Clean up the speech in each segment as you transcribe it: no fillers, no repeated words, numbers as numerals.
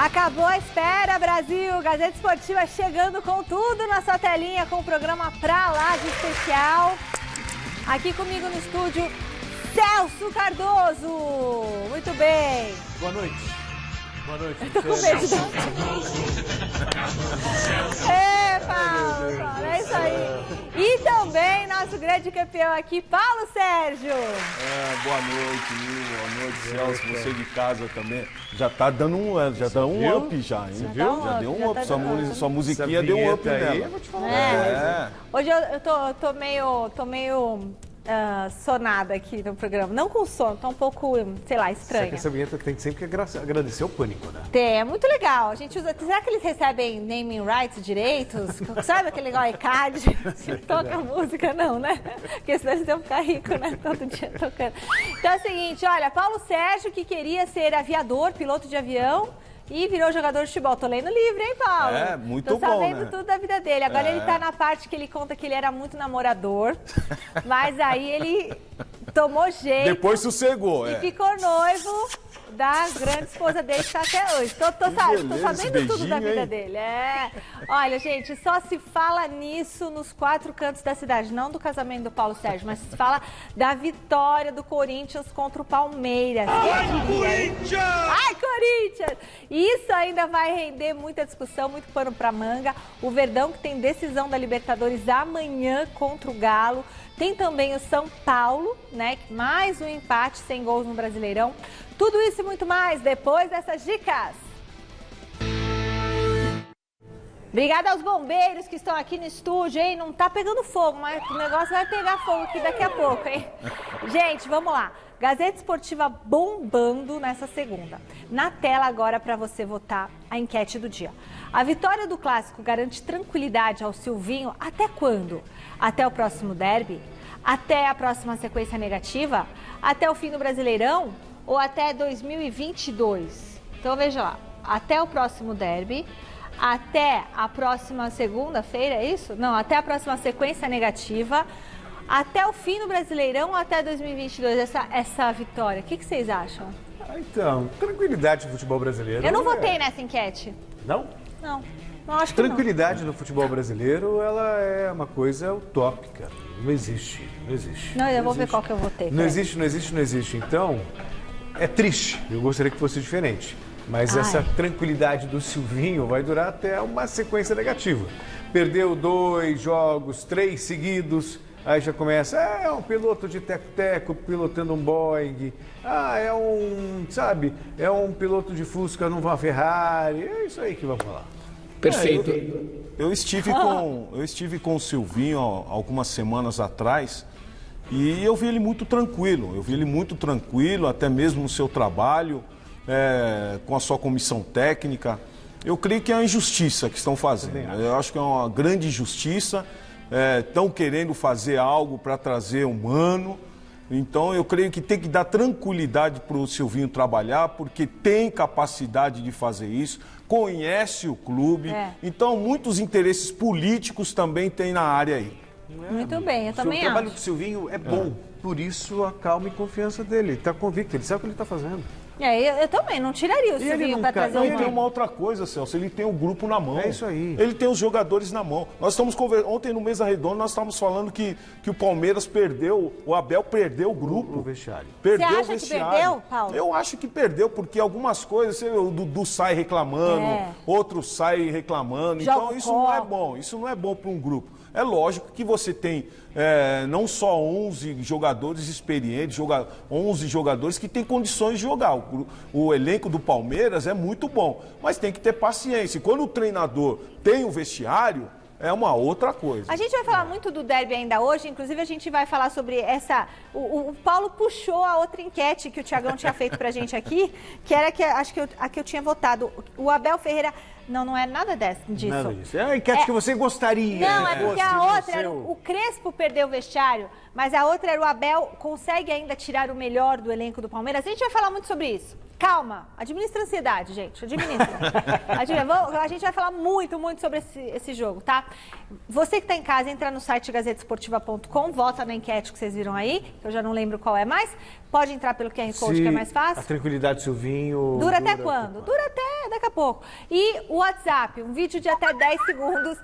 Acabou a espera, Brasil! Gazeta Esportiva chegando com tudo na sua telinha, com o programa pra lá de especial. Aqui comigo no estúdio, Celso Cardoso. Muito bem. Boa noite. Boa noite. Eu tô com medo. Paulo, é isso aí. E também nosso grande campeão aqui, Paulo Sérgio. Boa noite, Nil. Boa noite, Celso. Você de casa também. Já tá dando um up já, hein? Você viu? Já deu um up. Tá sua musiquinha deu um up nela. Eu vou te falar. Hoje eu tô meio sonada aqui no programa. Não com sono, tô um pouco, sei lá, estranha. Essa vinheta tem sempre que agradecer o Pânico, né? É muito legal. A gente usa. Será que eles recebem naming rights, direitos? Sabe aquele legal iCard? Que toca música, não, né? Porque senão eles vão ficar ricos, né? Todo dia tocando. Então é o seguinte, olha, Paulo Sérgio, que queria ser aviador, piloto de avião, e virou jogador de futebol. Tô lendo livro, hein, Paulo? Muito bom, Tô sabendo né? tudo da vida dele. Agora ele tá na parte que ele conta que ele era muito namorador, mas aí ele tomou jeito. Depois sossegou, e ficou noivo da grande esposa dele que tá até hoje. Tô sabendo tudo da vida dele. Olha, gente, só se fala nisso nos quatro cantos da cidade. Não do casamento do Paulo Sérgio, mas se fala da vitória do Corinthians contra o Palmeiras. Ai, Corinthians! E isso ainda vai render muita discussão, muito pano pra manga. O Verdão, que tem decisão da Libertadores amanhã contra o Galo. Tem também o São Paulo, né? Mais um empate sem gols no Brasileirão. Tudo isso e muito mais depois dessas dicas. Obrigada aos bombeiros que estão aqui no estúdio, hein? Não tá pegando fogo, mas o negócio vai pegar fogo aqui daqui a pouco, hein? Gente, vamos lá. Gazeta Esportiva bombando nessa segunda. Na tela agora para você votar a enquete do dia. A vitória do Clássico garante tranquilidade ao Silvinho até quando? Até o próximo derby? Até a próxima sequência negativa? Até o fim do Brasileirão? Ou até 2022? Então veja lá, até o próximo derby, até a próxima segunda-feira, é isso? Não, até a próxima sequência negativa, até o fim do Brasileirão ou até 2022, essa vitória. O que vocês acham? Então, tranquilidade no futebol brasileiro. Eu não votei nessa enquete. Não? Não acho que tranquilidade no futebol brasileiro, ela é uma coisa utópica. Não existe. Não, eu vou ver qual que eu votei. Não existe. Então, é triste. Eu gostaria que fosse diferente. Mas essa tranquilidade do Silvinho vai durar até uma sequência negativa. Perdeu 2 jogos, 3 seguidos. Aí já começa, é um piloto de teco-teco pilotando um Boeing. É um piloto de Fusca numa Ferrari. É isso aí que vamos falar. Perfeito. Eu estive com o Silvinho algumas semanas atrás e eu vi ele muito tranquilo. Até mesmo no seu trabalho, com a sua comissão técnica. Eu creio que é uma injustiça que estão fazendo. Eu acho que é uma grande injustiça. Estão querendo fazer algo para trazer um Mano. Então eu creio que tem que dar tranquilidade para o Silvinho trabalhar, porque tem capacidade de fazer isso, conhece o clube. Então muitos interesses políticos também tem na área aí. Muito bem, eu também acho. O trabalho do Silvinho é bom, por isso a calma e confiança dele. Ele está convicto, ele sabe o que ele está fazendo. Eu também, não tiraria o Silvinho para trazer Não, e tem uma outra coisa, Celso, ele tem o grupo na mão. É isso aí. Ele tem os jogadores na mão. Nós estamos conversando, ontem no Mesa Redonda nós estávamos falando que o Palmeiras perdeu, o Abel perdeu o grupo. O vestiário. Perdeu Você acha o vestiário. que perdeu, Paulo? Eu acho que perdeu, porque algumas coisas, o Dudu sai reclamando, outro sai reclamando. Então isso não é bom, isso não é bom para um grupo. É lógico que você tem não só 11 jogadores experientes, 11 jogadores que têm condições de jogar. O elenco do Palmeiras é muito bom, mas tem que ter paciência. E quando o treinador tem o vestiário, é uma outra coisa. A gente vai falar muito do derby ainda hoje, inclusive a gente vai falar sobre essa... O Paulo puxou a outra enquete que o Thiagão tinha feito pra gente aqui, que era a que eu tinha votado. O Abel Ferreira... Não é nada disso. Nada disso. É a enquete que você gostaria. Não, é porque a outra era o Crespo perdeu o vestiário, mas a outra era o Abel consegue ainda tirar o melhor do elenco do Palmeiras. A gente vai falar muito sobre isso. Calma, administra a ansiedade, gente. Administra. A gente vai falar muito sobre esse jogo, tá? Você que está em casa, entra no site gazetesportiva.com, vota na enquete que vocês viram aí, que eu já não lembro qual é mais. Pode entrar pelo QR Code, que é mais fácil. A tranquilidade do Silvinho... Dura até quando? Dura até daqui a pouco. E o WhatsApp, um vídeo de até 10 segundos,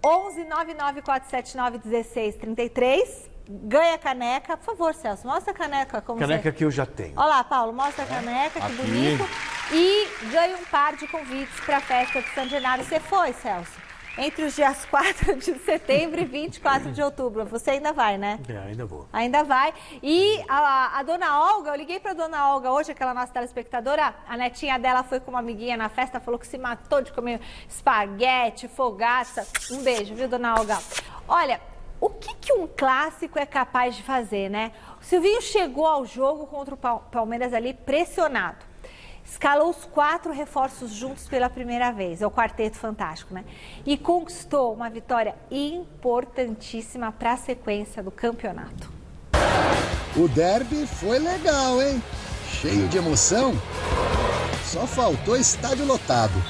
11 99479 1633. Ganha caneca. Por favor, Celso, mostra a caneca. Caneca que eu já tenho. Olha lá, Paulo, mostra a caneca, que bonito. E ganha um par de convites para a festa de San Gennaro. Você foi, Celso? Entre os dias 4 de setembro e 24 de outubro. Você ainda vai, né? Ainda vou. Ainda vai. E a dona Olga, eu liguei para a dona Olga hoje, aquela nossa telespectadora, a netinha dela foi com uma amiguinha na festa, falou que se matou de comer espaguete, fogaça. Um beijo, viu, dona Olga? Olha, o que um clássico é capaz de fazer, né? O Silvinho chegou ao jogo contra o Palmeiras ali pressionado. Escalou os 4 reforços juntos pela primeira vez, é o quarteto fantástico, né? E conquistou uma vitória importantíssima para a sequência do campeonato. O derby foi legal, hein? Cheio de emoção. Só faltou estádio lotado.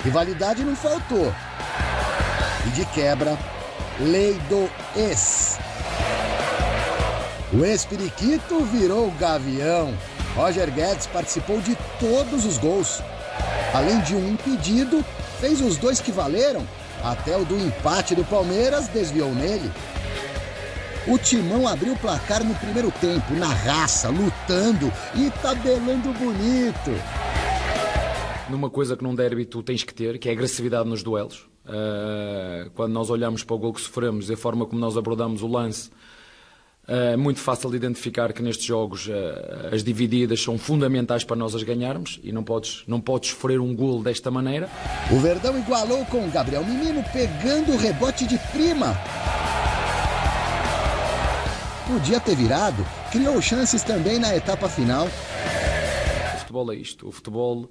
Rivalidade não faltou. E de quebra, lei do ex. O ex-periquito virou gavião. Roger Guedes participou de todos os gols. Além de um impedido, fez os 2 que valeram. Até o do empate do Palmeiras desviou nele. O Timão abriu o placar no primeiro tempo, na raça, lutando e tabelando bonito. Numa coisa que num derby tu tens que ter, que é a agressividade nos duelos. Quando nós olhamos para o gol que sofremos e a forma como nós abordamos o lance, é muito fácil de identificar que nestes jogos as divididas são fundamentais para nós as ganharmos e não podes sofrer um golo desta maneira. O Verdão igualou com o Gabriel Menino pegando o rebote de prima. Podia ter virado, criou chances também na etapa final. O futebol é isto, o futebol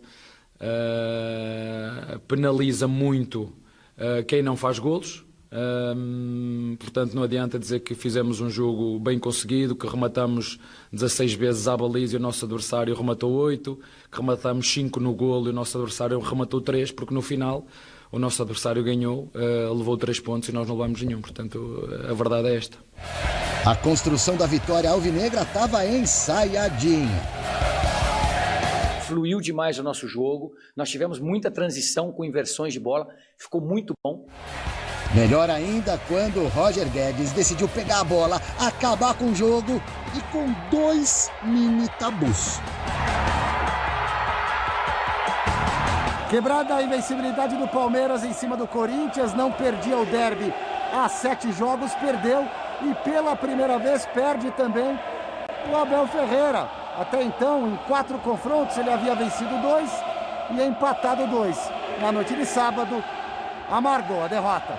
penaliza muito quem não faz golos. Portanto, não adianta dizer que fizemos um jogo bem conseguido, que rematamos 16 vezes à baliza e o nosso adversário rematou 8, que rematamos 5 no golo e o nosso adversário rematou 3, porque no final o nosso adversário ganhou, levou 3 pontos e nós não levamos nenhum. Portanto, a verdade é esta. A construção da vitória alvinegra estava ensaiadinha. Fluiu demais o nosso jogo, nós tivemos muita transição com inversões de bola, ficou muito bom. Melhor ainda quando o Roger Guedes decidiu pegar a bola, acabar com o jogo e com 2 mini tabus. Quebrada a invencibilidade do Palmeiras em cima do Corinthians, não perdia o derby há 7 jogos, perdeu e pela primeira vez perde também o Abel Ferreira. Até então, em 4 confrontos, ele havia vencido 2 e empatado 2. Na noite de sábado, amargou a derrota.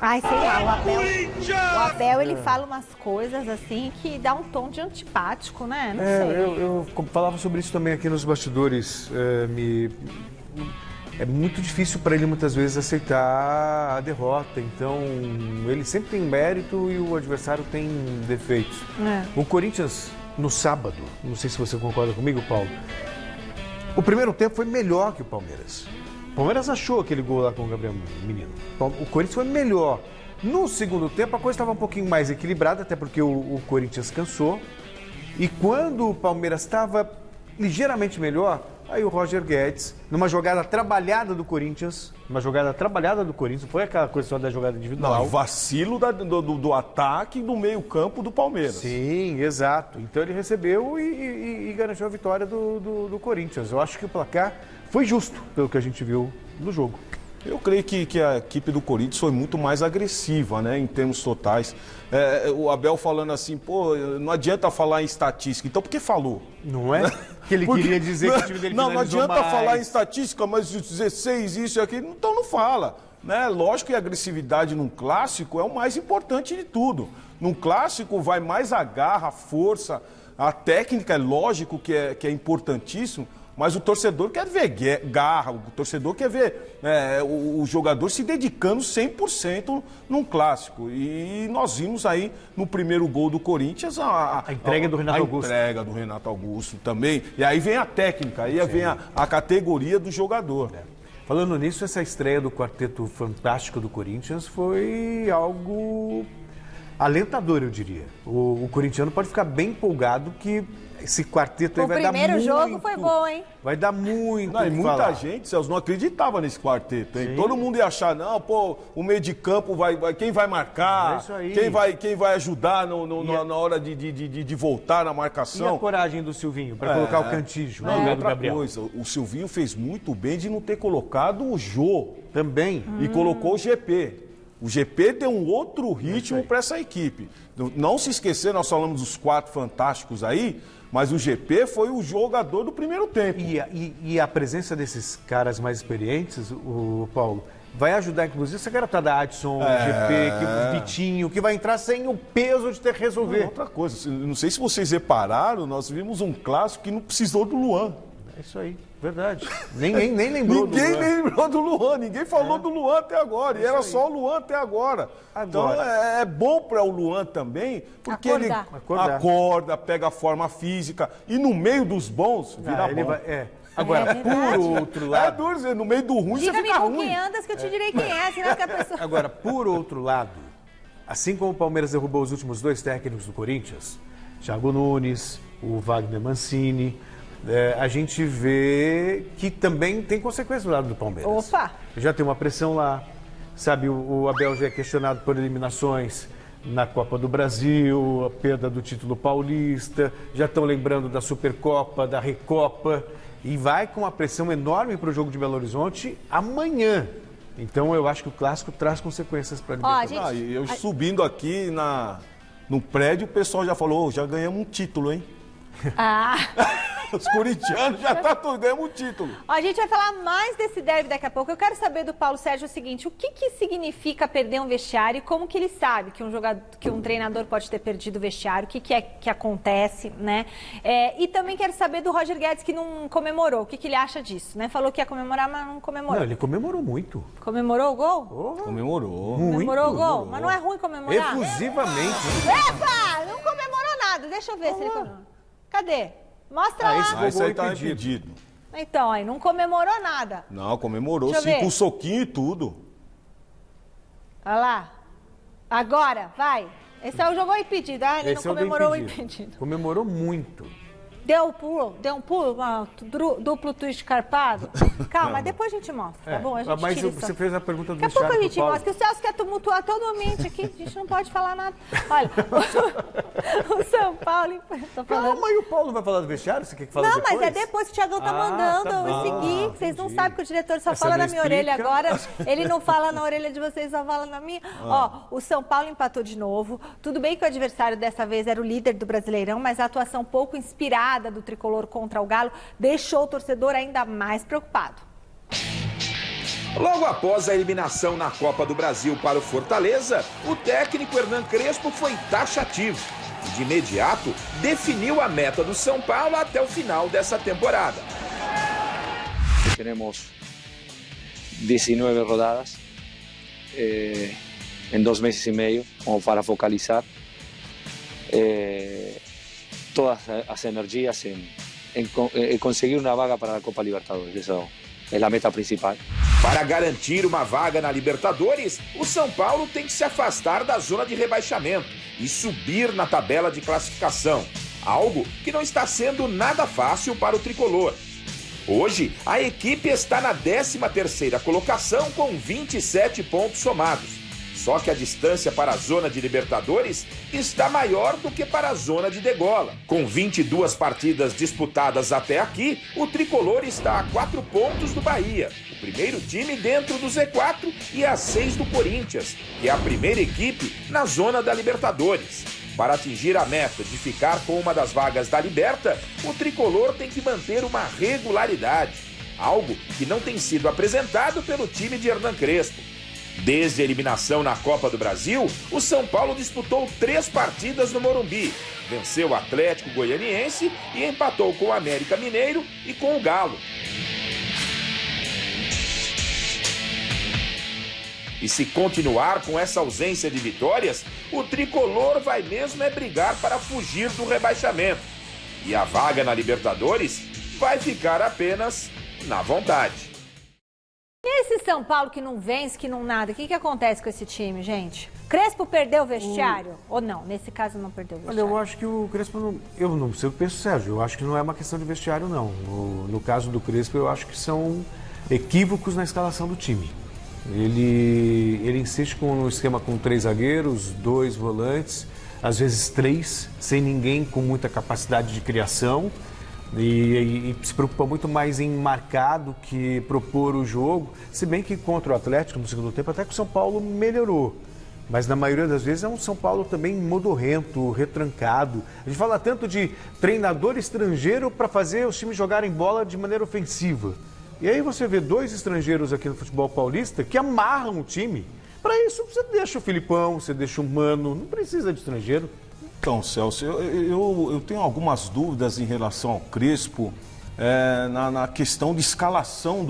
Ai, sei lá, o Abel ele fala umas coisas assim que dá um tom de antipático, né? Não sei. Eu falava sobre isso também aqui nos bastidores. É muito difícil para ele muitas vezes aceitar a derrota. Então, ele sempre tem mérito e o adversário tem defeitos. O Corinthians, no sábado, não sei se você concorda comigo, Paulo, o primeiro tempo foi melhor que o Palmeiras. O Palmeiras achou aquele gol lá com o Gabriel Menino. O Corinthians foi melhor. No segundo tempo, a coisa estava um pouquinho mais equilibrada, até porque o Corinthians cansou. E quando o Palmeiras estava ligeiramente melhor, aí o Roger Guedes, numa jogada trabalhada do Corinthians, não foi aquela coisa só da jogada individual. Não, vacilo do ataque do meio-campo do Palmeiras. Sim, exato. Então ele recebeu e garantiu a vitória do Corinthians. Eu acho que o placar foi justo, pelo que a gente viu no jogo. Eu creio que a equipe do Corinthians foi muito mais agressiva, né, em termos totais. O Abel falando assim, pô, não adianta falar em estatística. Então, por que falou? Não é? Que ele queria dizer que o time dele não adianta mais. falar em estatística, mas 16, isso e aquilo, então não fala. Né? Lógico que a agressividade num clássico é o mais importante de tudo. Num clássico vai mais a garra, a força, a técnica, é lógico que é importantíssimo. Mas o torcedor quer ver garra, o torcedor quer ver o jogador se dedicando 100% num clássico. E nós vimos aí no primeiro gol do Corinthians a entrega do Renato Augusto. A entrega do Renato Augusto também. E aí vem a técnica, aí vem a categoria do jogador. Falando nisso, essa estreia do quarteto fantástico do Corinthians foi algo alentador, eu diria. O corintiano pode ficar bem empolgado que esse quarteto aí vai dar muito. O primeiro jogo foi bom, hein? Vai dar muito. Não, e muita gente, Celso, não acreditava nesse quarteto, hein? Sim. Todo mundo ia achar, não, pô, o meio de campo quem vai marcar? É isso aí. Quem vai ajudar na hora de voltar na E marcação? a coragem do Silvinho para colocar o Cantígio no Não, lugar do outra Gabriel? coisa, o Silvinho fez muito bem de não ter colocado o Jô Também. e colocou o GP. O GP deu um outro ritmo para essa equipe. Não se esquecer, nós falamos dos 4 fantásticos aí, mas o GP foi o jogador do primeiro tempo. E a presença desses caras mais experientes, o Paulo, vai ajudar, inclusive, essa garotada Adson, GP, o Vitinho, que vai entrar sem o peso de ter que resolver. Outra coisa, não sei se vocês repararam, nós vimos um clássico que não precisou do Luan. É isso aí, verdade. Ninguém lembrou do Ninguém Luan. lembrou do Luan, ninguém falou do Luan até agora. E era só o Luan até agora. Então é bom para o Luan também, porque ele acorda, pega a forma física e no meio dos bons vira bom. Agora, por outro lado... É duro dizer, no meio do ruim você fica ruim. Diga-me com quem andas que eu te direi quem é, senão que a pessoa... Agora, por outro lado, assim como o Palmeiras derrubou os últimos 2 técnicos do Corinthians, Thiago Nunes, o Wagner Mancini... a gente vê que também tem consequências do lado do Palmeiras. Opa! Já tem uma pressão lá, sabe, o Abel já é questionado por eliminações na Copa do Brasil, a perda do título paulista, já estão lembrando da Supercopa, da Recopa, e vai com uma pressão enorme para o jogo de Belo Horizonte amanhã. Então eu acho que o Clássico traz consequências para a Libertadores. E eu subindo aqui no prédio, o pessoal já falou, já ganhamos um título, hein? Os corintianos já ganhamos um título. A gente vai falar mais desse derby daqui a pouco. Eu quero saber do Paulo Sérgio o seguinte, o que significa perder um vestiário e como que ele sabe que um treinador pode ter perdido o vestiário, o que acontece, né? E também quero saber do Roger Guedes, que não comemorou, o que ele acha disso, né? Falou que ia comemorar, mas não comemorou. Não, ele comemorou muito. Comemorou o gol? Comemorou. Comemorou o gol? Mas não é ruim comemorar? Efusivamente. Epa! Não comemorou nada. Deixa eu ver se ele comemorou. Cadê? Mostra lá. Isso aí tá impedido. Então, aí, não comemorou nada. Não, comemorou Deixa eu sim, ver. com soquinho e tudo. Olha lá. Agora, vai. Esse é o jogo impedido. Ele não Esse é o do comemorou o impedido. impedido. Comemorou muito. Deu um pulo, duplo twist carpado. Calma, depois a gente mostra, tá bom? A gente Mas tira você fez a pergunta do Daqui a pouco a vestiário gente pro Paulo. mostra, que o Celso quer tumultuar todo o ambiente aqui, a gente não pode falar nada. Olha, o São Paulo... Tô falando... Calma, e o Paulo vai falar do vestiário? Você quer que fale Não, depois? mas é depois que o Thiagão tá mandando tá eu bom, seguir. Vocês não entendi. sabem que o diretor só Essa fala não na minha orelha explica. agora. Ele não fala na orelha de vocês, só fala na minha. Ó, o São Paulo empatou de novo. Tudo bem que o adversário dessa vez era o líder do Brasileirão, mas a atuação pouco inspirada do tricolor contra o Galo deixou o torcedor ainda mais preocupado. Logo após a eliminação na Copa do Brasil para o Fortaleza, o técnico Hernan Crespo foi taxativo e, de imediato, definiu a meta do São Paulo até o final dessa temporada. Temos 19 rodadas em 2 meses e meio, como para focalizar todas as energias en conseguir una vaga para la Copa Libertadores. Eso es la meta principal. Para garantir uma vaga na Libertadores, o São Paulo tem que se afastar da zona de rebaixamento e subir na tabela de classificação, algo que não está sendo nada fácil para o tricolor. Hoje, a equipe está na 13ª colocação com 27 pontos somados. Só que a distância para a zona de Libertadores está maior do que para a zona de degola. Com 22 partidas disputadas até aqui, o tricolor está a 4 pontos do Bahia, o primeiro time dentro do Z4, e a 6 do Corinthians, que é a primeira equipe na zona da Libertadores. Para atingir a meta de ficar com uma das vagas da Liberta, o tricolor tem que manter uma regularidade, algo que não tem sido apresentado pelo time de Hernan Crespo. Desde a eliminação na Copa do Brasil, o São Paulo disputou 3 partidas no Morumbi, venceu o Atlético Goianiense e empatou com o América Mineiro e com o Galo. E se continuar com essa ausência de vitórias, o tricolor vai mesmo brigar para fugir do rebaixamento. E a vaga na Libertadores vai ficar apenas na vontade. E esse São Paulo que não vence, que não nada, o que acontece com esse time, gente? Crespo perdeu o vestiário? Ou não? Nesse caso não perdeu o vestiário. Olha, eu acho que o Crespo não... Eu não sei o que penso, Sérgio. Eu acho que não é uma questão de vestiário, não. No caso do Crespo, eu acho que são equívocos na escalação do time. Ele insiste com um esquema com 3 zagueiros, 2 volantes, às vezes 3, sem ninguém com muita capacidade de criação. E se preocupa muito mais em marcar do que propor o jogo, se bem que contra o Atlético no segundo tempo até que o São Paulo melhorou, mas na maioria das vezes é um São Paulo também modorrento, retrancado. A gente fala tanto de treinador estrangeiro para fazer os times jogarem bola de maneira ofensiva, e aí você vê 2 estrangeiros aqui no futebol paulista que amarram o time. Para isso você deixa o Filipão, você deixa o Mano, não precisa de estrangeiro. Então, Celso, eu tenho algumas dúvidas em relação ao Crespo na questão de escalação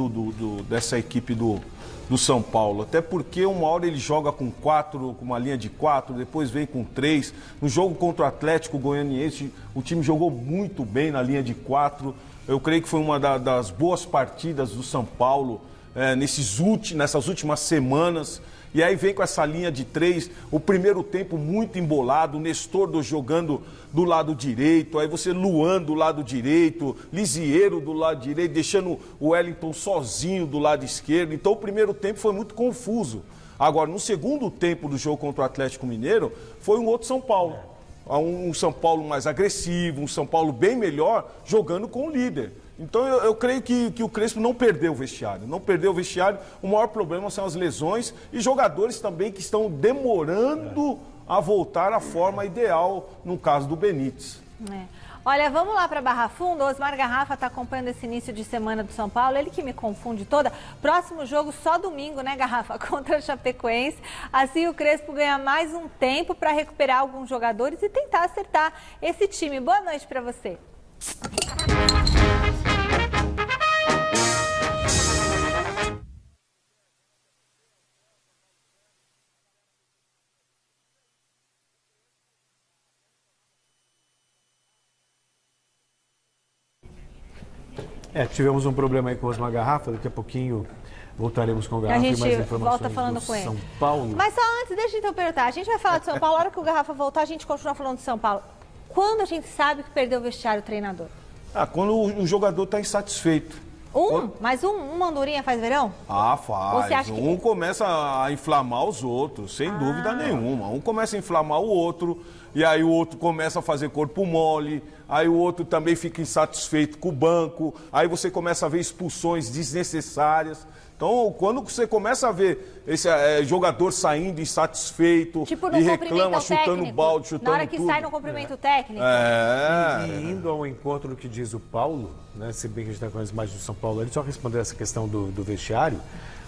dessa equipe do São Paulo. Até porque uma hora ele joga com 4, com uma linha de 4, depois vem com 3. No jogo contra o Atlético Goianiense, o time jogou muito bem na linha de 4. Eu creio que foi uma das boas partidas do São Paulo nessas últimas semanas. E aí vem com essa linha de 3, o primeiro tempo muito embolado, o Nestor jogando do lado direito, aí você Luan do lado direito, Lisieiro do lado direito, deixando o Wellington sozinho do lado esquerdo. Então o primeiro tempo foi muito confuso. Agora, no segundo tempo do jogo contra o Atlético Mineiro, foi um outro São Paulo. Um São Paulo mais agressivo, um São Paulo bem melhor, jogando com o líder. Então eu creio que o Crespo não perdeu o vestiário. Não perdeu o vestiário. O maior problema são as lesões e jogadores também que estão demorando a voltar à forma ideal, no caso do Benítez. Olha, vamos lá para Barra Funda. O Osmar Garrafa está acompanhando esse início de semana do São Paulo. Ele que me confunde toda. Próximo jogo só domingo, né, Garrafa? Contra o Chapecoense. Assim o Crespo ganha mais um tempo para recuperar alguns jogadores e tentar acertar esse time. Boa noite para você. Tivemos um problema aí com o Osmar Garrafa, daqui a pouquinho voltaremos com o Garrafa e mais informações volta falando com ele. São Paulo. Mas só antes, deixa eu então perguntar, a gente vai falar de São Paulo, a hora que o Garrafa voltar, a gente continua falando de São Paulo. Quando a gente sabe que perdeu o vestiário o treinador? Quando o jogador está insatisfeito. Mas uma andorinha faz verão? Faz. Ou você acha que... começa a inflamar os outros, sem dúvida nenhuma. Um começa a inflamar o outro, e aí o outro começa a fazer corpo mole, aí o outro também fica insatisfeito com o banco, aí você começa a ver expulsões desnecessárias. Então, quando você começa a ver esse jogador saindo insatisfeito e reclama, chutando balde, chutando tudo. Na hora que sai no cumprimento técnico. E indo ao encontro do que diz o Paulo, né, se bem que a gente está com as imagens do São Paulo, ele só respondeu essa questão do vestiário.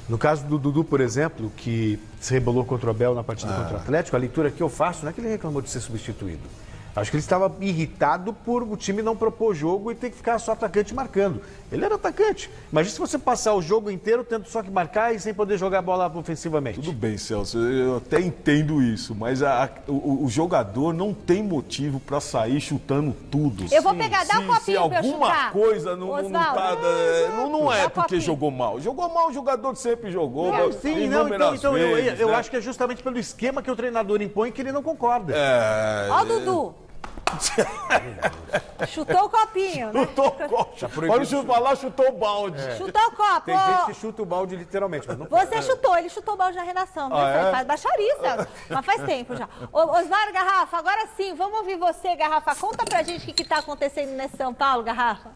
No caso do Dudu, por exemplo, que se rebolou contra o Abel na partida contra o Atlético, a leitura que eu faço não é que ele reclamou de ser substituído. Acho que ele estava irritado por o time não propor jogo e ter que ficar só atacante marcando. Ele era atacante. Imagina se você passar o jogo inteiro tendo só que marcar e sem poder jogar a bola ofensivamente. Tudo bem, Celso, eu até entendo isso, mas o jogador não tem motivo para sair chutando tudo. Eu vou pegar, dá um copinho se alguma pra eu chutar. Coisa não é porque jogou mal. Jogou mal, o jogador sempre jogou. Então eu acho que é justamente pelo esquema que o treinador impõe que ele não concorda. Ó o Dudu. Chutou o copinho, né? Chutou o copo. Pode falar, chutou o balde. Chutou o copo. Tem gente que chuta o balde literalmente, mas não Você chutou, ele chutou o balde na redação. Faz baixaria, mas faz tempo já. Osmar Garrafa, agora sim, vamos ouvir você, Garrafa. Conta pra gente o que tá acontecendo nesse São Paulo, Garrafa.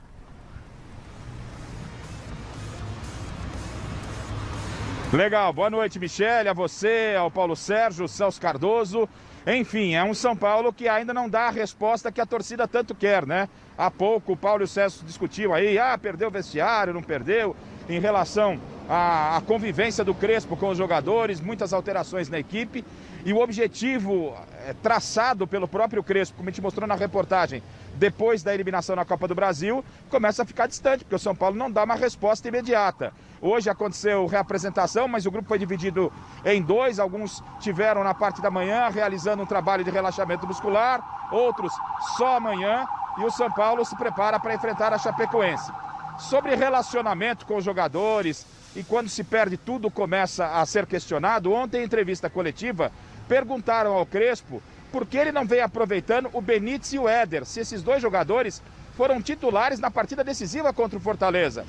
Legal, boa noite, Michele, a você, ao Paulo Sérgio, Celso Cardoso. Enfim, é um São Paulo que ainda não dá a resposta que a torcida tanto quer, né? Há pouco o Paulo e o Celso discutiam aí, perdeu o vestiário, não perdeu, em relação à convivência do Crespo com os jogadores, muitas alterações na equipe. E o objetivo traçado pelo próprio Crespo, como a gente mostrou na reportagem, depois da eliminação na Copa do Brasil, começa a ficar distante, porque o São Paulo não dá uma resposta imediata. Hoje aconteceu reapresentação, mas o grupo foi dividido em 2. Alguns tiveram na parte da manhã, realizando um trabalho de relaxamento muscular, outros só amanhã, e o São Paulo se prepara para enfrentar a Chapecoense. Sobre relacionamento com os jogadores, e quando se perde tudo começa a ser questionado. Ontem, em entrevista coletiva, perguntaram ao Crespo por que ele não vem aproveitando o Benítez e o Éder, se esses dois jogadores foram titulares na partida decisiva contra o Fortaleza.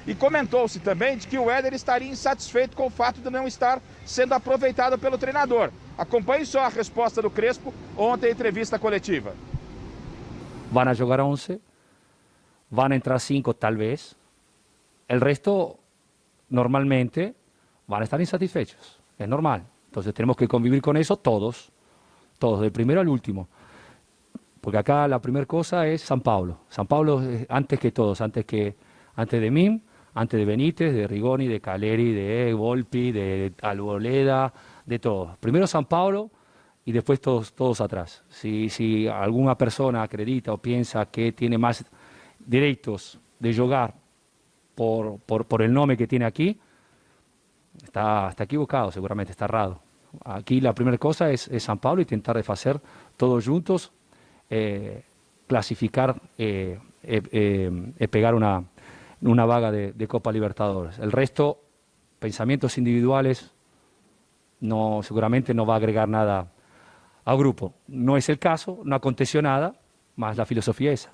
E comentou-se também de que o Éder estaria insatisfeito com o fato de não estar sendo aproveitado pelo treinador. Acompanhe só a resposta do Crespo ontem em entrevista coletiva. Van a jogar 11, van a entrar 5 tal vez. El resto, normalmente, van a estar insatisfechos. Es normal. Entonces tenemos que convivir con eso todos, del primero al último. Porque acá la primera cosa es San Paulo. San Paulo es antes que todos, antes de mí, antes de Benítez, de Rigoni, de Caleri, de Volpi, de Alboleda, de todos. Primero San Paulo y después todos atrás. Si alguna persona acredita o piensa que tiene más derechos de jugar por el nombre que tiene aquí, está equivocado, seguramente está errado. Aquí la primera cosa es San Paulo y intentar de hacer todos juntos, clasificar, pegar una vaga de Copa Libertadores. El resto, pensamientos individuales, seguramente no va a agregar nada al grupo. No es el caso, no aconteció nada, mas la filosofía es esa.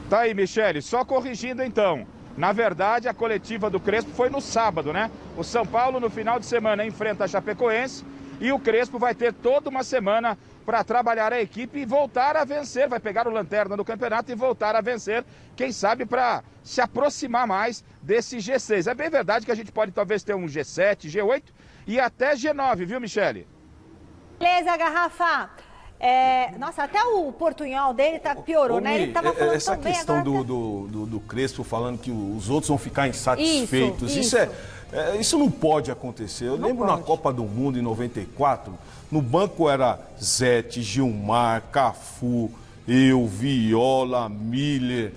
Tá aí, Michele, só corrigindo então. Na verdade, a coletiva do Crespo foi no sábado, né? O São Paulo, no final de semana, enfrenta a Chapecoense e o Crespo vai ter toda uma semana para trabalhar a equipe e voltar a vencer. Vai pegar o lanterna do campeonato e voltar a vencer, quem sabe para se aproximar mais desse G6. É bem verdade que a gente pode talvez ter um G7, G8 e até G9, viu, Michele? Beleza, Garrafa. Nossa, até o portunhol dele piorou, né? Ele tava falando essa tão bem questão agora. do Crespo falando que os outros vão ficar insatisfeitos. Isso não pode acontecer. Eu lembro na Copa do Mundo em 94, no banco era Zete, Gilmar, Cafu, eu, Viola, Miller,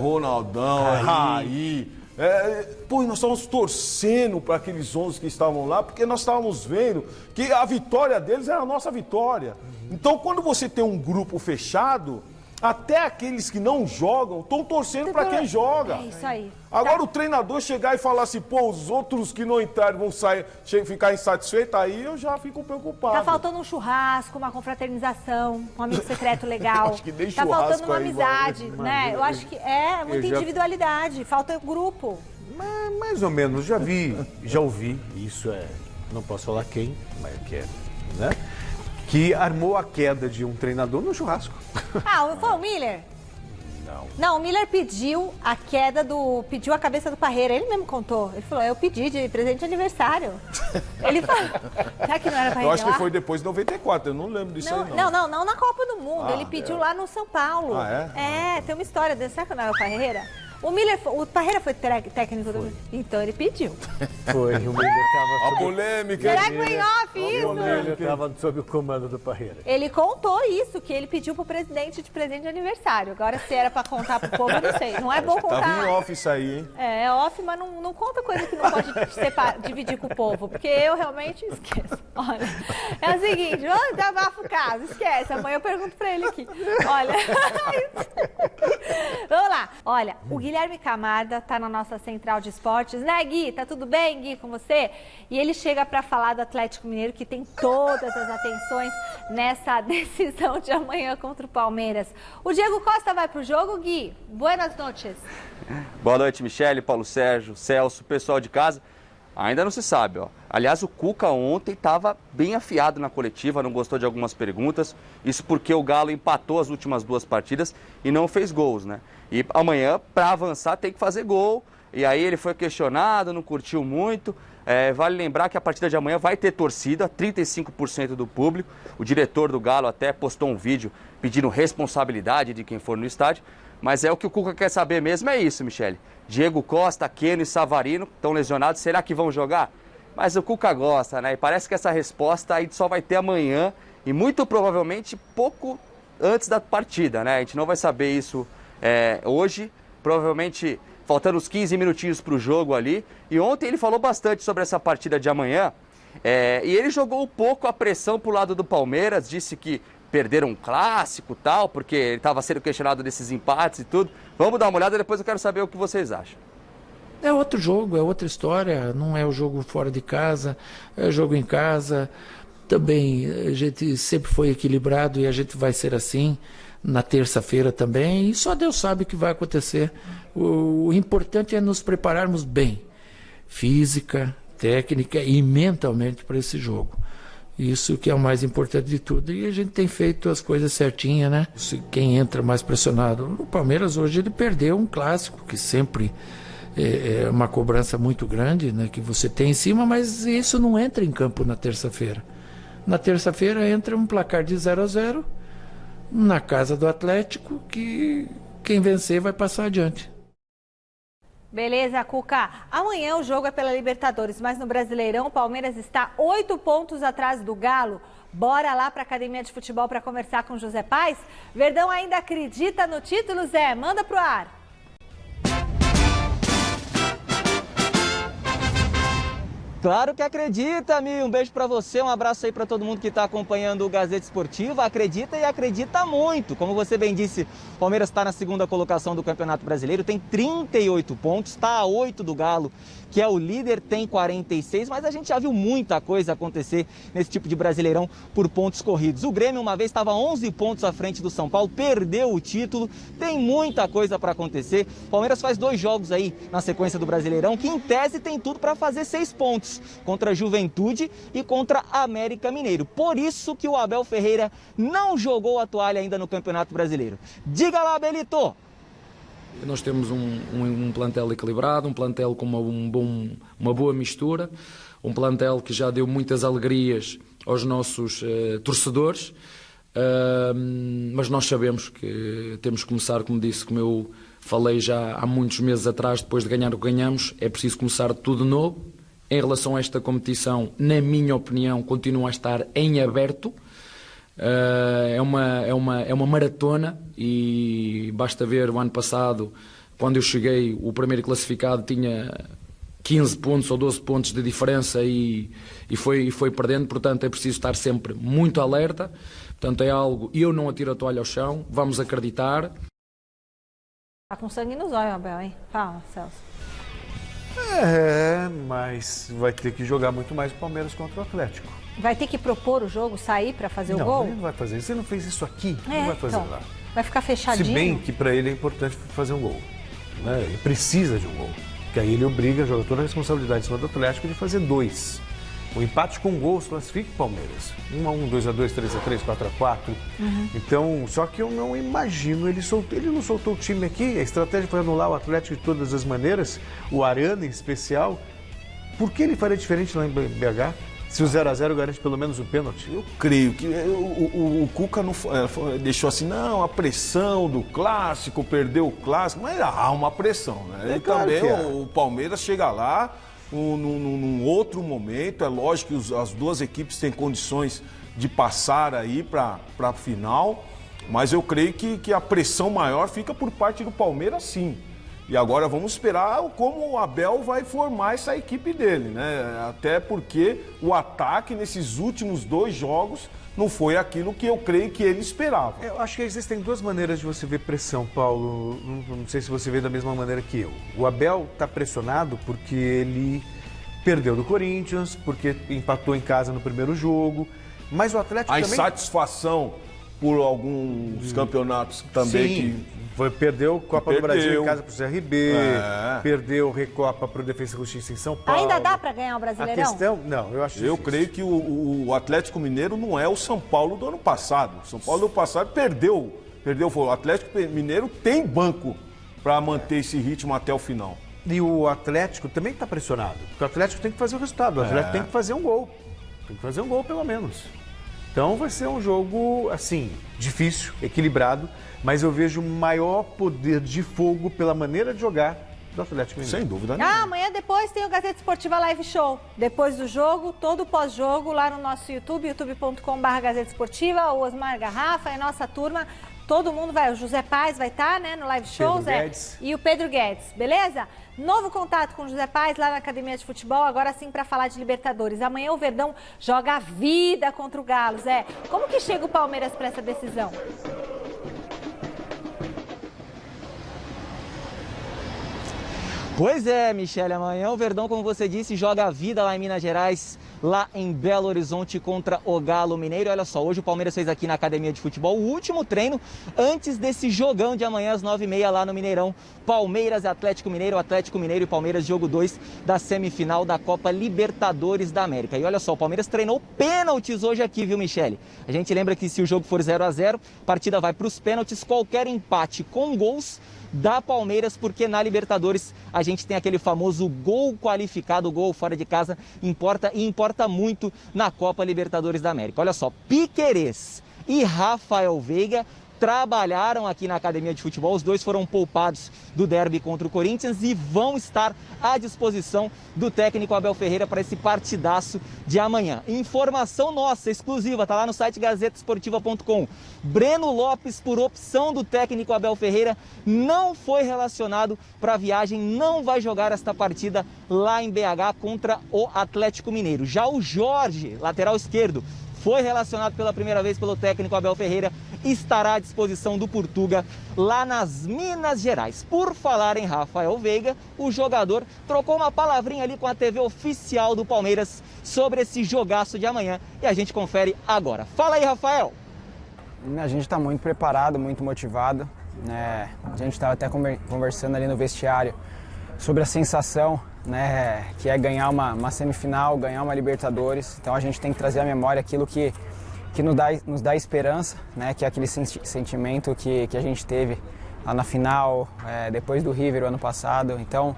Ronaldão, Raí. E nós estávamos torcendo para aqueles 11 que estavam lá, porque nós estávamos vendo que a vitória deles era a nossa vitória. Então, quando você tem um grupo fechado, até aqueles que não jogam estão torcendo para quem joga. É isso aí. Agora o treinador chegar e falar assim, os outros que não entraram vão ficar insatisfeitos, aí eu já fico preocupado. Tá faltando um churrasco, uma confraternização, um amigo secreto legal. Acho que nem tá faltando uma amizade, né? Eu acho que muita individualidade, falta grupo. Mais ou menos, já ouvi, isso não posso falar quem, mas né? Que armou a queda de um treinador no churrasco. Foi o Miller? Não, o Miller pediu pediu a cabeça do Parreira, ele mesmo contou. Ele falou, eu pedi de presente de aniversário. Ele falou, será que não era Parreira? Eu acho que foi depois de 94, eu não lembro disso aí não. Não na Copa do Mundo, ele pediu lá no São Paulo. Tem uma história dessa, será que não era o Parreira? O Parreira foi técnico do... Então ele pediu. Foi, o Miller estava... A polêmica. Será que foi em off isso? O Miller estava sob o comando do Parreira. Ele contou isso, que ele pediu pro presidente de presente de aniversário. Agora, se era pra contar pro povo, eu não sei. Não é bom contar. Tava em off isso aí, hein? É off, mas não conta coisa que não pode dividir com o povo, porque eu realmente esqueço. Olha, é o seguinte, vamos desabafar o caso, esquece. Amanhã eu pergunto pra ele aqui. Olha, vamos lá. Olha, o Guilherme Camarda tá na nossa central de esportes, né, Gui? Tá tudo bem, Gui, com você? E ele chega para falar do Atlético Mineiro, que tem todas as atenções nessa decisão de amanhã contra o Palmeiras. O Diego Costa vai pro jogo, Gui? Buenas noches. Boa noite, Michele, Paulo Sérgio, Celso, pessoal de casa. Ainda não se sabe, ó. Aliás, o Cuca ontem estava bem afiado na coletiva, não gostou de algumas perguntas. Isso porque o Galo empatou as últimas 2 partidas e não fez gols, né? E amanhã, para avançar, tem que fazer gol. E aí ele foi questionado, não curtiu muito. Vale lembrar que a partida de amanhã vai ter torcida, 35% do público. O diretor do Galo até postou um vídeo pedindo responsabilidade de quem for no estádio. Mas o que o Cuca quer saber mesmo é isso, Michele. Diego Costa, Keno e Savarino estão lesionados, será que vão jogar? Mas o Cuca gosta, né? E parece que essa resposta aí só vai ter amanhã e muito provavelmente pouco antes da partida, né? A gente não vai saber isso hoje, provavelmente faltando uns 15 minutinhos para o jogo ali. E ontem ele falou bastante sobre essa partida de amanhã. E ele jogou um pouco a pressão para o lado do Palmeiras, disse que perderam um clássico e tal, porque ele estava sendo questionado desses empates e tudo. Vamos dar uma olhada, depois eu quero saber o que vocês acham. É outro jogo, é outra história, não é o jogo fora de casa, é o jogo em casa. Também a gente sempre foi equilibrado e a gente vai ser assim na terça-feira também, e só Deus sabe o que vai acontecer. O importante é nos prepararmos bem, física, técnica e mentalmente para esse jogo. Isso que é o mais importante de tudo. E a gente tem feito as coisas certinhas, né? Quem entra mais pressionado. O Palmeiras hoje ele perdeu um clássico, que sempre é uma cobrança muito grande, né, que você tem em cima, mas isso não entra em campo na terça-feira. Na terça-feira entra um placar de 0-0 na casa do Atlético, que quem vencer vai passar adiante. Beleza, Cuca. Amanhã o jogo é pela Libertadores, mas no Brasileirão o Palmeiras está 8 pontos atrás do Galo. Bora lá para a Academia de Futebol para conversar com o José Paes? Verdão ainda acredita no título, Zé? Manda pro ar. Claro que acredita, Mi. Um beijo pra você, um abraço aí pra todo mundo que tá acompanhando o Gazeta Esportiva. Acredita e acredita muito. Como você bem disse, o Palmeiras está na segunda colocação do Campeonato Brasileiro, tem 38 pontos, está a 8 do Galo, que é o líder, tem 46, mas a gente já viu muita coisa acontecer nesse tipo de Brasileirão por pontos corridos. O Grêmio uma vez estava 11 pontos à frente do São Paulo, perdeu o título, tem muita coisa para acontecer. O Palmeiras faz 2 jogos aí na sequência do Brasileirão, que em tese tem tudo para fazer 6 pontos, contra a Juventude e contra a América Mineiro. Por isso que o Abel Ferreira não jogou a toalha ainda no Campeonato Brasileiro. Diga lá, Belito! Nós temos um plantel equilibrado, um plantel com uma boa mistura, um plantel que já deu muitas alegrias aos nossos torcedores, mas nós sabemos que temos que começar, como disse, como eu falei já há muitos meses atrás, depois de ganhar o que ganhamos, é preciso começar tudo de novo. Em relação a esta competição, na minha opinião, continua a estar em aberto. É uma maratona e basta ver o ano passado, quando eu cheguei, o primeiro classificado tinha 15 pontos ou 12 pontos de diferença e foi perdendo, portanto é preciso estar sempre muito alerta. Portanto é algo, eu não atiro a toalha ao chão, vamos acreditar. Tá com sangue nos olhos, Abel, hein? Fala, Celso. Mas vai ter que jogar muito mais o Palmeiras contra o Atlético. Vai ter que propor o jogo, sair para fazer o gol? Não, ele não vai fazer. Você não fez isso aqui, não vai fazer então, lá. Vai ficar fechadinho. Se bem que para ele é importante fazer um gol. Né? Ele precisa de um gol. Porque aí ele obriga, joga toda a responsabilidade em cima do Atlético de fazer 2. O empate com gols classifica o Palmeiras. 1-1, 2-2, 3-3, 4-4. Então, só que eu não imagino, ele não soltou o time aqui, a estratégia foi anular o Atlético de todas as maneiras, o Arana em especial. Por que ele faria diferente lá em BH? Se o 0-0 garante pelo menos o pênalti? Eu creio que o Cuca não deixou assim, não, a pressão do clássico, perdeu o clássico, mas há uma pressão, né? E claro também o Palmeiras chega lá num outro momento, é lógico que as duas equipes têm condições de passar aí para a final, mas eu creio que a pressão maior fica por parte do Palmeiras, sim. E agora vamos esperar como o Abel vai formar essa equipe dele, né? Até porque o ataque nesses últimos 2 jogos não foi aquilo que eu creio que ele esperava. Eu acho que existem 2 maneiras de você ver pressão, Paulo. Não sei se você vê da mesma maneira que eu. O Abel está pressionado porque ele perdeu do Corinthians, porque empatou em casa no primeiro jogo, mas o Atlético também... A insatisfação por alguns campeonatos também. Sim. Perdeu Copa do Brasil em casa para o CRB, perdeu Recopa para o Defensa e Justiça em São Paulo. Ainda dá para ganhar o Brasileirão? A questão, não, eu acho difícil. Eu creio que o Atlético Mineiro não é o São Paulo do ano passado. O São Paulo do ano passado perdeu. O Atlético Mineiro tem banco para manter esse ritmo até o final. E o Atlético também está pressionado, porque o Atlético tem que fazer o resultado, o Atlético tem que fazer um gol. Tem que fazer um gol pelo menos. Então vai ser um jogo, assim, difícil, equilibrado, mas eu vejo maior poder de fogo pela maneira de jogar do Atlético Mineiro. Sem dúvida nenhuma. Amanhã depois tem o Gazeta Esportiva Live Show. Depois do jogo, todo pós-jogo, lá no nosso YouTube, youtube.com/Gazeta Esportiva, o Osmar Garrafa e a nossa turma Todo mundo vai, o José Paes vai estar, né, no live show, Zé, e o Pedro Guedes, beleza? Novo contato com o José Paes lá na Academia de Futebol, agora sim para falar de Libertadores. Amanhã o Verdão joga a vida contra o Galo, Zé. Como que chega o Palmeiras para essa decisão? Pois é, Michele, amanhã o Verdão, como você disse, joga a vida lá em Minas Gerais, lá em Belo Horizonte contra o Galo Mineiro. Olha só, hoje o Palmeiras fez aqui na Academia de Futebol o último treino antes desse jogão de amanhã às 9h30 lá no Mineirão. Palmeiras e Atlético Mineiro e Palmeiras, jogo 2 da semifinal da Copa Libertadores da América. E olha só, o Palmeiras treinou pênaltis hoje aqui, viu, Michele? A gente lembra que se o jogo for 0-0, a partida vai para os pênaltis, qualquer empate com gols da Palmeiras, porque na Libertadores a gente tem aquele famoso gol qualificado, gol fora de casa, importa muito na Copa Libertadores da América. Olha só, Piquerez e Rafael Veiga trabalharam aqui na Academia de Futebol, os dois foram poupados do derby contra o Corinthians e vão estar à disposição do técnico Abel Ferreira para esse partidaço de amanhã. Informação nossa, exclusiva, tá lá no site gazetesportiva.com. Breno Lopes, por opção do técnico Abel Ferreira, não foi relacionado para a viagem, não vai jogar esta partida lá em BH contra o Atlético Mineiro. Já o Jorge, lateral esquerdo, foi relacionado pela primeira vez pelo técnico Abel Ferreira, estará à disposição do Portuga lá nas Minas Gerais. Por falar em Rafael Veiga, o jogador trocou uma palavrinha ali com a TV oficial do Palmeiras sobre esse jogaço de amanhã e a gente confere agora. Fala aí, Rafael! A gente está muito preparado, muito motivado, né? A gente estava até conversando ali no vestiário sobre a sensação, né, que é ganhar uma semifinal, ganhar uma Libertadores. Então a gente tem que trazer à memória aquilo que nos dá esperança, né, que é aquele sentimento que a gente teve lá na final, depois do River o ano passado. Então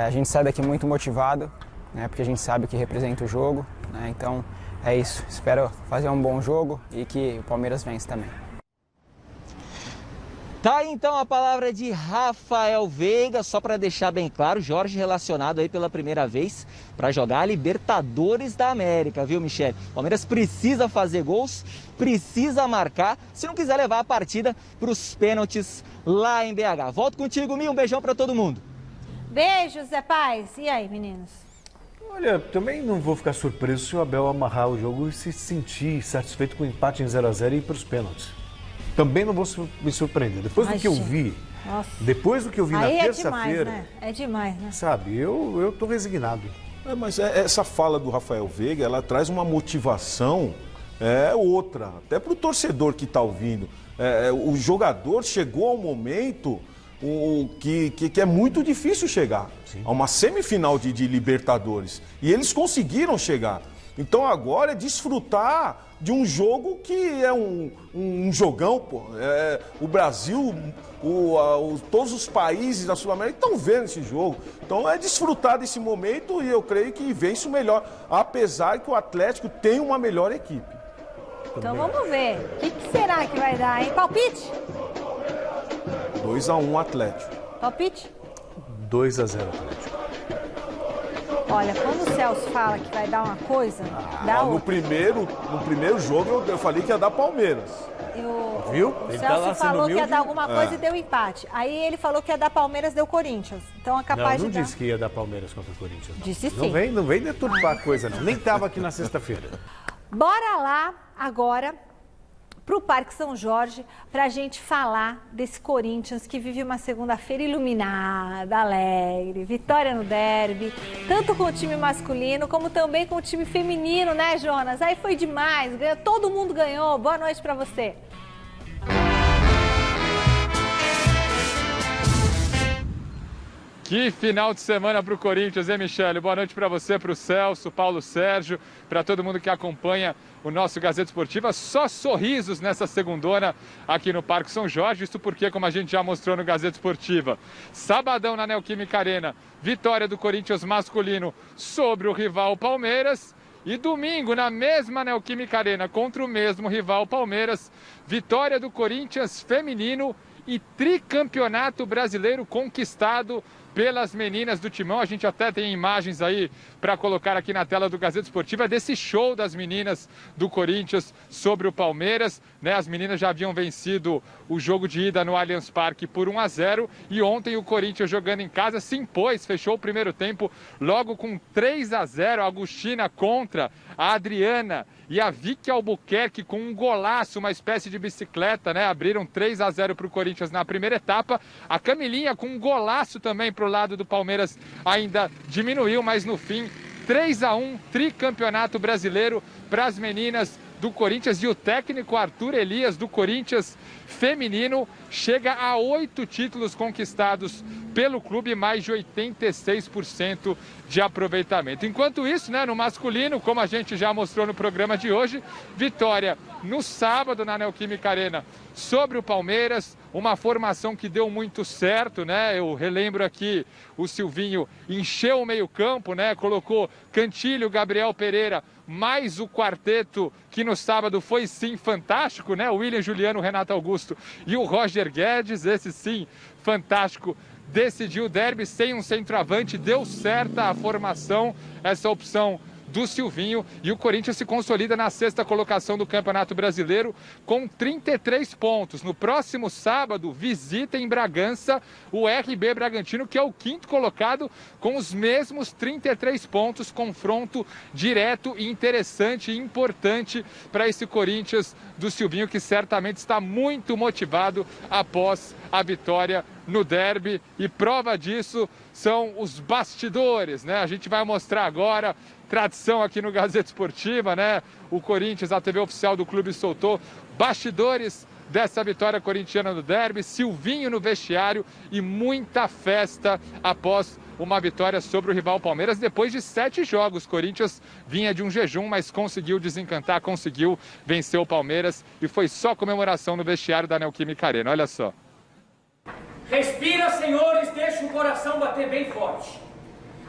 a gente sai daqui muito motivado, né, porque a gente sabe o que representa o jogo, né, então é isso. Espero fazer um bom jogo e que o Palmeiras vença também. Tá aí então a palavra de Rafael Veiga, só para deixar bem claro, Jorge relacionado aí pela primeira vez para jogar a Libertadores da América, viu, Michele? O Palmeiras precisa fazer gols, precisa marcar, se não quiser levar a partida para os pênaltis lá em BH. Volto contigo, Mi, um beijão para todo mundo. Beijo, Zé Paes. E aí, meninos? Olha, também não vou ficar surpreso se o Abel amarrar o jogo e se sentir satisfeito com o empate em 0-0 e ir para os pênaltis. Também não vou me surpreender. Depois do que eu vi, na terça-feira... Né? É demais, né? Sabe, eu tô resignado. Mas essa fala do Rafael Veiga, ela traz uma motivação outra, até para o torcedor que está ouvindo. O jogador chegou ao momento que é muito difícil chegar. Sim. A uma semifinal de Libertadores. E eles conseguiram chegar. Então agora é desfrutar de um jogo que é um jogão, pô. O Brasil, todos os países da Sul-América estão vendo esse jogo. Então é desfrutar desse momento e eu creio que vence o melhor, apesar que o Atlético tem uma melhor equipe. Então vamos ver. O que será que vai dar, hein? Palpite? 2-1 Atlético. Palpite? 2-0 Atlético. Olha, quando o Celso fala que vai dar uma coisa, dá no primeiro jogo eu falei que ia dar Palmeiras. Viu? O Celso falou que ia dar alguma coisa e deu empate. Aí ele falou que ia dar Palmeiras, deu Corinthians. Então é capaz não de dar. Disse que ia dar Palmeiras contra o Corinthians. Não. Disse sim. Não vem deturpar a coisa, não. Nem tava aqui na sexta-feira. Bora lá agora para o Parque São Jorge, para a gente falar desse Corinthians que vive uma segunda-feira iluminada, alegre, vitória no derby, tanto com o time masculino como também com o time feminino, né, Jonas? Aí foi demais, todo mundo ganhou. Boa noite para você. Que final de semana para o Corinthians, hein, Michele? Boa noite para você, para o Celso, Paulo Sérgio, para todo mundo que acompanha o nosso Gazeta Esportiva. Só sorrisos nessa segundona aqui no Parque São Jorge. Isso porque, como a gente já mostrou no Gazeta Esportiva, sabadão na Neoquímica Arena, vitória do Corinthians masculino sobre o rival Palmeiras. E domingo, na mesma Neoquímica Arena, contra o mesmo rival Palmeiras, vitória do Corinthians feminino e tricampeonato brasileiro conquistado pelas meninas do Timão. A gente até tem imagens aí para colocar aqui na tela do Gazeta Esportiva desse show das meninas do Corinthians sobre o Palmeiras, né? As meninas já haviam vencido o jogo de ida no Allianz Parque por 1-0 e ontem o Corinthians, jogando em casa, se impôs, fechou o primeiro tempo logo com 3-0. A Agostina contra a Adriana e a Vicky Albuquerque com um golaço, uma espécie de bicicleta, né? Abriram 3-0 para o Corinthians na primeira etapa. A Camilinha com um golaço também para o lado do Palmeiras ainda diminuiu, mas no fim 3-1, tricampeonato brasileiro para as meninas do Corinthians. E o técnico Arthur Elias do Corinthians feminino chega a 8 títulos conquistados pelo clube, mais de 86% de aproveitamento. Enquanto isso, né, no masculino, como a gente já mostrou no programa de hoje, vitória no sábado na Neoquímica Arena sobre o Palmeiras, uma formação que deu muito certo, né? Eu relembro aqui, o Silvinho encheu o meio-campo, né? Colocou Cantilho, Gabriel Pereira, mais o quarteto que no sábado foi sim fantástico, né? O William Juliano, Renato Augusto e o Roger Guedes, esse sim fantástico, decidiu o derby sem um centroavante, deu certa a formação, essa opção do Silvinho, e o Corinthians se consolida na 6ª colocação do Campeonato Brasileiro com 33 pontos. No próximo sábado, visita em Bragança o RB Bragantino, que é o 5º colocado com os mesmos 33 pontos. Confronto direto e interessante e importante para esse Corinthians do Silvinho, que certamente está muito motivado após a vitória no derby, e prova disso são os bastidores, né? A gente vai mostrar agora, tradição aqui no Gazeta Esportiva, né? O Corinthians, a TV oficial do clube, soltou bastidores dessa vitória corintiana no derby, Silvinho no vestiário e muita festa após uma vitória sobre o rival Palmeiras depois de 7 jogos. Corinthians vinha de um jejum, mas conseguiu desencantar, conseguiu vencer o Palmeiras e foi só comemoração no vestiário da Neoquímica Arena. Olha só. Respira, senhores, deixa o coração bater bem forte.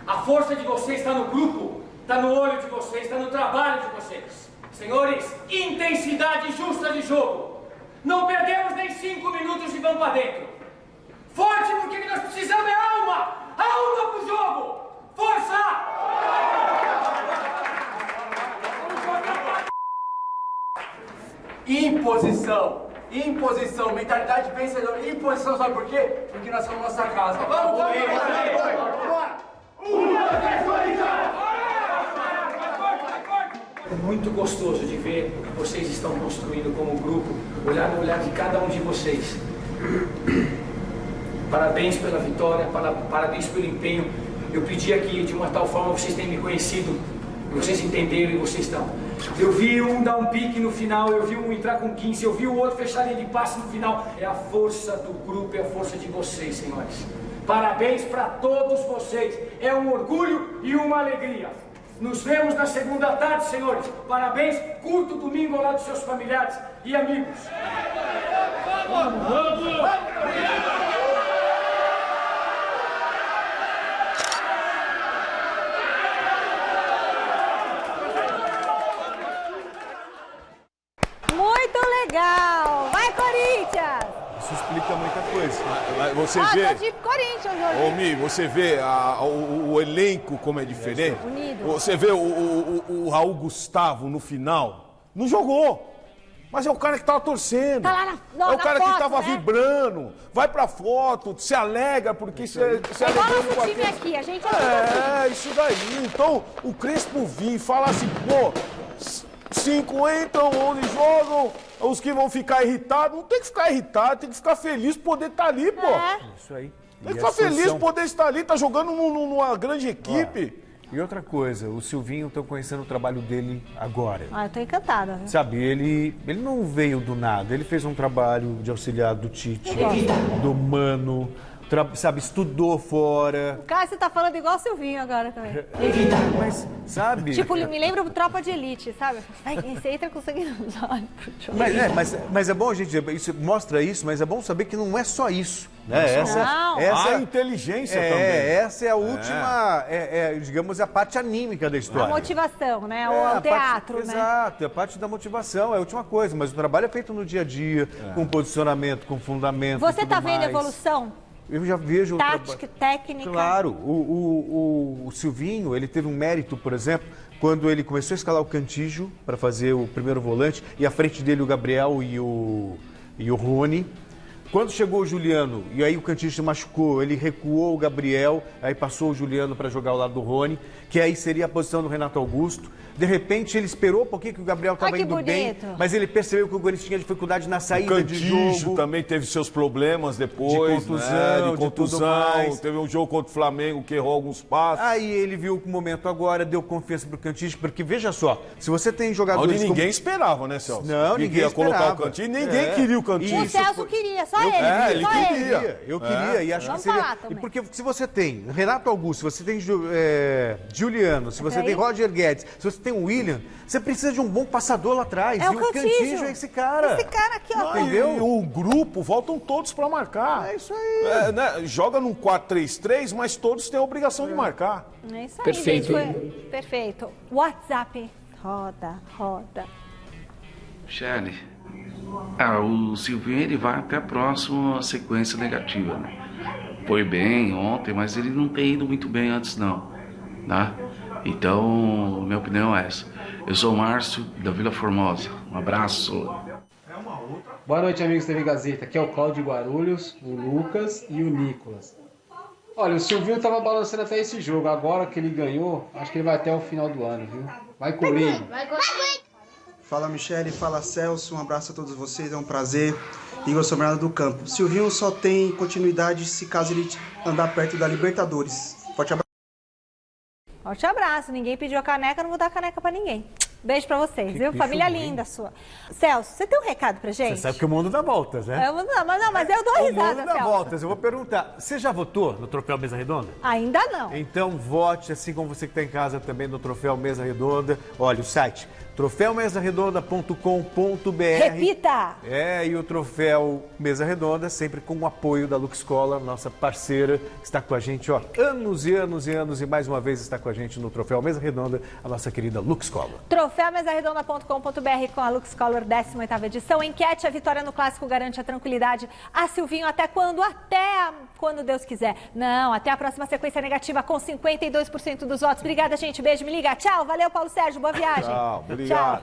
A força de vocês está no grupo, está no olho de vocês, está no trabalho de vocês. Senhores, intensidade justa de jogo. Não perdemos nem 5 minutos e vamos para dentro. Forte, porque nós precisamos é alma! Alma pro jogo! Força! Imposição! Imposição, mentalidade vencedora, imposição, sabe por quê? Porque nós somos nossa casa. Vamos! É muito gostoso de ver o que vocês estão construindo como grupo, olhar no olhar de cada um de vocês. Parabéns pela vitória, parabéns pelo empenho. Eu pedi aqui de uma tal forma vocês tenham me conhecido, vocês entenderam e vocês estão. Eu vi um dar um pique no final, eu vi um entrar com 15, eu vi o outro fechar a linha de passe no final. É a força do grupo, é a força de vocês, senhores. Parabéns para todos vocês. É um orgulho e uma alegria. Nos vemos na segunda tarde, senhores. Parabéns. Curta o domingo ao lado dos seus familiares e amigos. Vamos! Vamos! Legal! Vai, Corinthians! Isso explica muita coisa. Você tô vê... de Corinthians hoje. Ô, Mi, você vê o elenco como é diferente. Unido. Você vê o Raul Gustavo no final. Não jogou. Mas é o cara que tava torcendo. Tá lá é o cara foto, que tava né? vibrando. Vai pra foto, se alegra, porque se igual nosso time aqui, a gente é isso daí. Então, o Crespo vir e falar assim, pô, 5 entram, 11 jogam, os que vão ficar irritados, não tem que ficar irritado, tem que ficar feliz por poder estar ali, pô. Isso aí. Tem que ficar feliz por poder estar ali, tá jogando numa grande equipe. E outra coisa, o Silvinho, estou conhecendo o trabalho dele agora. Eu tô encantada. Viu? Sabe, ele não veio do nada, ele fez um trabalho de auxiliar do Tite, do Mano, sabe, estudou fora. Cara, você tá falando igual o Silvinho agora também. Mas, sabe... Tipo, me lembra o Tropa de Elite, sabe? Vai, você entra com sangue nos olhos. Mas é bom, gente, isso mostra isso, mas é bom saber que não é só isso. Né? Essa é a inteligência também. Essa é a última, digamos, a parte anímica da história. A motivação, né? O teatro, parte, né? Exato, é a parte da motivação, é a última coisa. Mas o trabalho é feito no dia a dia, com posicionamento, com fundamento. Você tá vendo evolução? Eu já vejo... Tática, técnica. Claro, o Silvinho, ele teve um mérito, por exemplo, quando ele começou a escalar o Cantígio para fazer o primeiro volante, e à frente dele o Gabriel e o Rony. Quando chegou o Juliano, e aí o Cantígio se machucou, ele recuou o Gabriel, aí passou o Juliano para jogar ao lado do Rony, que aí seria a posição do Renato Augusto. De repente, ele esperou um pouquinho que o Gabriel estava indo bem, mas ele percebeu que o Corinthians tinha dificuldade na saída de jogo. Também teve seus problemas depois, de contusão, teve um jogo contra o Flamengo que errou alguns passos. Aí ele viu o momento agora, deu confiança pro Cantígio, porque veja só, se você tem jogadores ninguém esperava, né, Celso? Não, ninguém ia colocar o Cantígio, ninguém queria o Cantígio. O Celso queria, só ele. Ele queria. Eu queria, e acho que seria... Porque se você tem Renato Augusto, se você tem Juliano, se você tem Roger Guedes, se você tem o William, você precisa de um bom passador lá atrás. É e o Cantígio é esse cara. Esse cara aqui, ó. Entendeu? E o grupo, voltam todos para marcar. É isso aí. Né? Joga num 4-3-3, mas todos têm a obrigação de marcar. É isso aí, Perfeito. gente. Perfeito. WhatsApp. Roda. Michele, o Silvinho ele vai até a próxima sequência negativa, né? Foi bem ontem, mas ele não tem ido muito bem antes não, tá? Então, minha opinião é essa. Eu sou o Márcio, da Vila Formosa. Um abraço. Boa noite, amigos da TV Gazeta. Aqui é o Cláudio Guarulhos, o Lucas e o Nicolas. Olha, o Silvinho estava balançando até esse jogo. Agora que ele ganhou, acho que ele vai até o final do ano, viu? Vai Corinthians! Fala, Michele. Fala, Celso. Um abraço a todos vocês. É um prazer. Igor Sobrado do Campo. O Silvinho só tem continuidade se caso ele andar perto da Libertadores. Forte abraço. Forte abraço. Ninguém pediu a caneca, não vou dar caneca pra ninguém. Beijo pra vocês, viu? Família linda sua. Celso, você tem um recado pra gente? Você sabe que o mundo dá voltas, né? Mas eu dou risada, o mundo dá Celso. voltas. Eu vou perguntar, você já votou no Troféu Mesa Redonda? Ainda não. Então vote, assim como você que está em casa também, no Troféu Mesa Redonda. Olha, o site troféumesaredonda.com.br. Repita! E o Troféu Mesa Redonda, sempre com o apoio da Lux Cola, nossa parceira, que está com a gente, anos e anos e anos, e mais uma vez está com a gente no Troféu Mesa Redonda, a nossa querida Lux Cola. Troféumesaredonda.com.br com a Lux Color, 18ª edição. Enquete: a vitória no Clássico garante a tranquilidade a Silvinho até quando? Até quando Deus quiser. Não, até a próxima sequência negativa com 52% dos votos. Obrigada, gente. Beijo, me liga. Tchau. Valeu, Paulo Sérgio. Boa viagem. Tchau. Obrigado. Tchau.